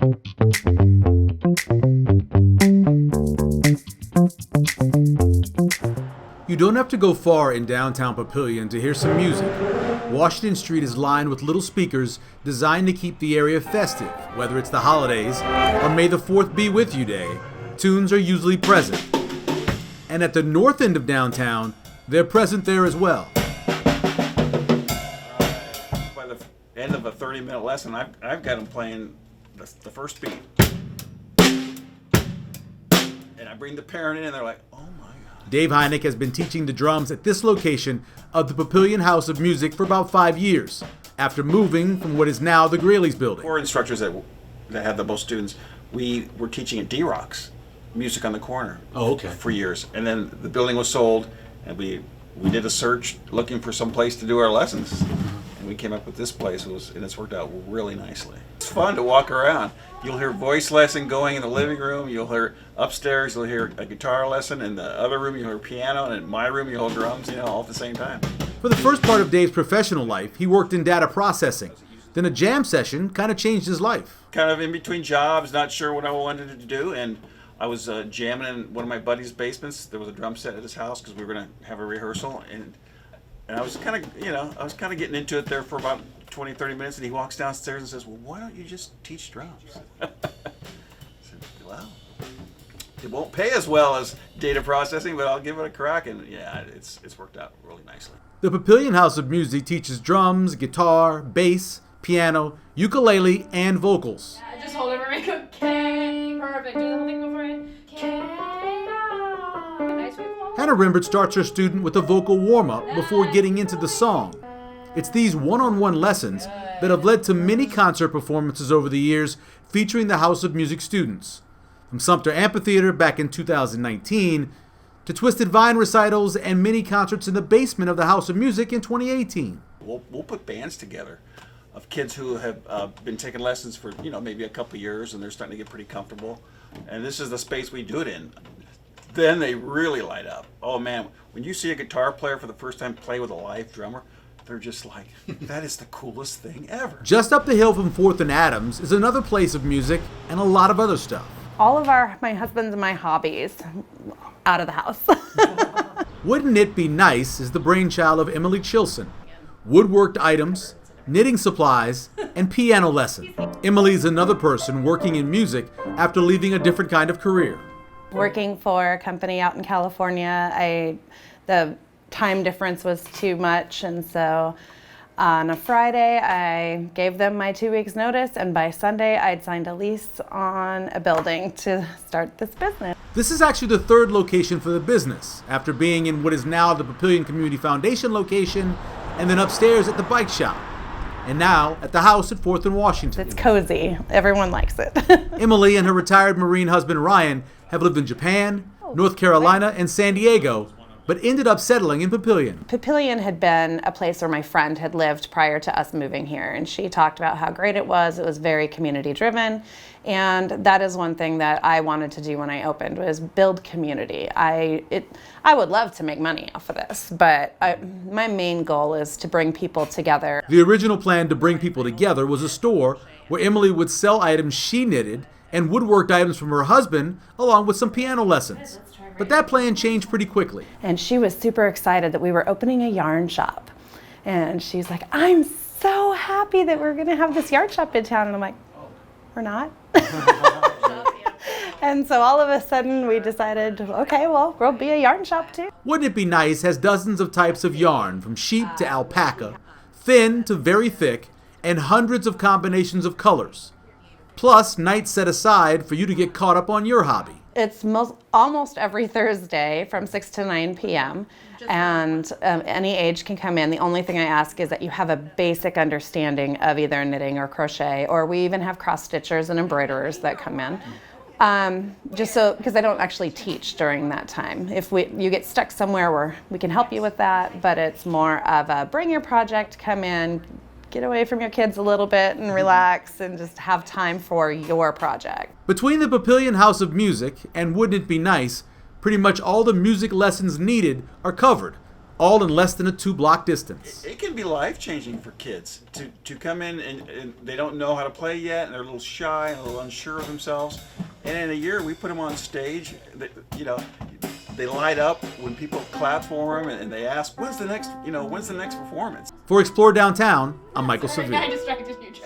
You don't have to go far in downtown Papillion to hear some music. Washington Street is lined with little speakers designed to keep the area festive. Whether it's the holidays or May the 4th be with you day, tunes are usually present. And at the north end of downtown, they're present there as well. By the end of a 30-minute lesson, I've got them playing the first beat. And I bring the parent in and they're like, oh my God. Dave Heineck has been teaching the drums at this location of the Papillion House of Music for about 5 years, after moving from what is now the Greeley's building. 4 instructors that had the most students, we were teaching at D-Rocks, music on the corner. Oh, okay. For years. And then the building was sold, and we did a search looking for some place to do our lessons. And we came up with this place, and it's worked out really nicely. It's fun to walk around. You'll hear voice lesson going in the living room. You'll hear upstairs, you'll hear a guitar lesson. In the other room, you'll hear piano. And in my room, you'll hear drums, all at the same time. For the first part of Dave's professional life, he worked in data processing. Then a jam session kind of changed his life. Kind of in between jobs, not sure what I wanted to do. And I was jamming in one of my buddy's basements. There was a drum set at his house because we were going to have a rehearsal. And I was kind of, getting into it there for about 20, 30 minutes. And he walks downstairs and says, well, why don't you just teach drums? I said, well, it won't pay as well as data processing, but I'll give it a crack. And yeah, it's worked out really nicely. The Papillion House of Music teaches drums, guitar, bass, piano, ukulele, and vocals. Yeah, just hold it for me. K. Perfect. Do the whole thing before it. K. Nice. Hannah Rimbert starts her student with a vocal warm-up before getting into the song. It's these one-on-one lessons that have led to many concert performances over the years featuring the House of Music students. From Sumter Amphitheater back in 2019 to Twisted Vine recitals and mini concerts in the basement of the House of Music in 2018. We'll put bands together of kids who have been taking lessons for maybe a couple years, and they're starting to get pretty comfortable. And this is the space we do it in. Then they really light up. Oh man, when you see a guitar player for the first time play with a live drummer, they're just like, that is the coolest thing ever. Just up the hill from 4th and Adams is another place of music and a lot of other stuff. All of my husband's and my hobbies out of the house. Wouldn't It Be Nice is the brainchild of Emily Chilson. Woodworked items, knitting supplies, and piano lessons. Emily's another person working in music after leaving a different kind of career. Working for a company out in California, the time difference was too much, and so on a Friday I gave them my 2 weeks notice, and by Sunday I'd signed a lease on a building to start this business. This is actually the 3rd location for the business, after being in what is now the Papillion Community Foundation location, and then upstairs at the bike shop, and now at the house at 4th and Washington. It's cozy. Everyone likes it. Emily and her retired Marine husband Ryan have lived in Japan, North Carolina, and San Diego, but ended up settling in Papillion. Papillion had been a place where my friend had lived prior to us moving here, and she talked about how great it was. It was very community driven, and that is one thing that I wanted to do when I opened, was build community. I would love to make money off of this, but my main goal is to bring people together. The original plan to bring people together was a store where Emily would sell items she knitted and woodworked items from her husband, along with some piano lessons. But that plan changed pretty quickly. And she was super excited that we were opening a yarn shop. And she's like, I'm so happy that we're gonna have this yarn shop in town. And I'm like, we're not? And so all of a sudden we decided, okay, well, we'll be a yarn shop too. Wouldn't It Be Nice has dozens of types of yarn, from sheep to alpaca, thin to very thick, and hundreds of combinations of colors. Plus nights set aside for you to get caught up on your hobby. It's almost every Thursday from 6 to 9 p.m. and any age can come in. The only thing I ask is that you have a basic understanding of either knitting or crochet, or we even have cross stitchers and embroiderers that come in. Just so, because I don't actually teach during that time. If you get stuck somewhere, where we can help you with that, but it's more of a bring your project, come in, get away from your kids a little bit and relax and just have time for your project. Between the Papillion House of Music and Wouldn't It Be Nice, pretty much all the music lessons needed are covered. all in less than a 2-block distance. It can be life-changing for kids to come in and they don't know how to play yet, and they're a little shy and a little unsure of themselves. And in a year, we put them on stage. They light up when people clap for them, and they ask, when's the next performance? For Explore Downtown, I'm Michael Sorry, Seville. I distracted you, Joe.